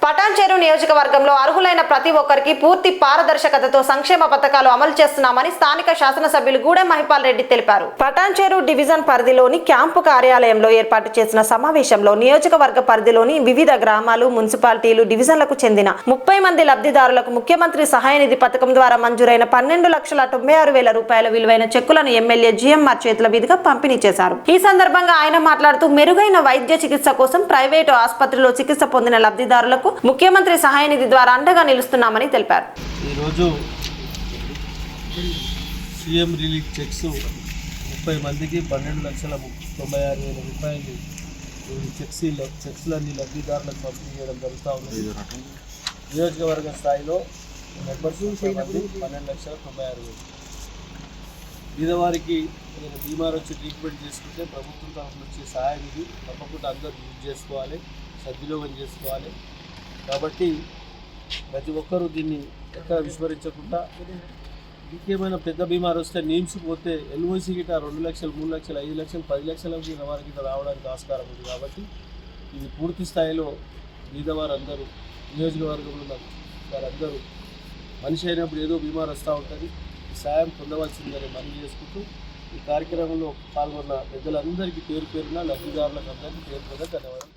పటాన్చెరు నియోజకవర్గంలో అర్హులైన ప్రతి ఒక్కరికి పూర్తి పారదర్శకతతో సంక్షేమ పథకాలు అమలు చేస్తున్నామని స్థానిక శాసనసభ్యులు గూడెం మహిపాల్ రెడ్డి తెలిపారు. పటాన్చెరు డివిజన్ పరిధిలోని క్యాంపు కార్యాలయంలో ఏర్పాటు చేసిన సమావేశంలో నియోజకవర్గ పరిధిలోని వివిధ గ్రామాలు, మున్సిపాలిటీలు, డివిజన్లకు చెందిన 30 మంది లబ్ధిదారులకు ముఖ్యమంత్రి సహాయ నిధి పథకం ద్వారా మంజూరైన 12,96,000 రూపాయల విలువైన చెక్కులను ఎమ్మెల్యే జిఎంఆర్ చేతుల మీదుగా పంపిణీ చేశారు. ఈ సందర్భంగా ఆయన మాట్లాడుతూ మెరుగైన వైద్య చికిత్స కోసం ప్రైవేటు ఆసుపత్రిలో చికిత్స పొందిన లబ్ధిదారులకు ముఖ్యమంత్రి సహాయ నిధి ద్వారా అండగా నిలుస్తున్నామని తెలిపారు. ఈరోజు సీఎం రిలీఫ్ చెక్స్ 30 మందికి 12,96,000 రూపాయలు చెక్స్లన్నీ లబ్ధిదారులకు పంపిణీ చేయడం జరుగుతూ ఉంది. నియోజకవర్గ స్థాయిలో మెంబర్స్ 12,96,000. పేదవారికి బీమార్ వచ్చి ట్రీట్మెంట్ చేసుకుంటే ప్రభుత్వం తరఫు నుంచి సహాయ నిధి తప్పకుండా అందరూ యూజ్ చేసుకోవాలి, సద్వినియోగం చేసుకోవాలి. కాబట్టి ప్రతి ఒక్కరూ దీన్ని ఎక్కడ విస్మరించకుండా, ఇంకేమైనా పెద్ద బీమారు వస్తే నీమ్స్ పోతే ఎల్ఓసి గిట 2 లక్షలు, 3 లక్షలు, 5 లక్షలు, 10 లక్షల వారికి రావడానికి ఆస్కారం ఉంది. కాబట్టి ఇది పూర్తి స్థాయిలో బీదవారందరూ, నియోజకవర్గంలో వారందరూ మనిషి అయినప్పుడు ఏదో బీమారు వస్తూ ఉంటుంది, సాయం పొందవలసిందని మనవి చేసుకుంటూ ఈ కార్యక్రమంలో పాల్గొన్న పెద్దలందరికీ పేరు పేరున లబ్ధిదారులకు అందరికీ పేరు ధన్యవాదాలు.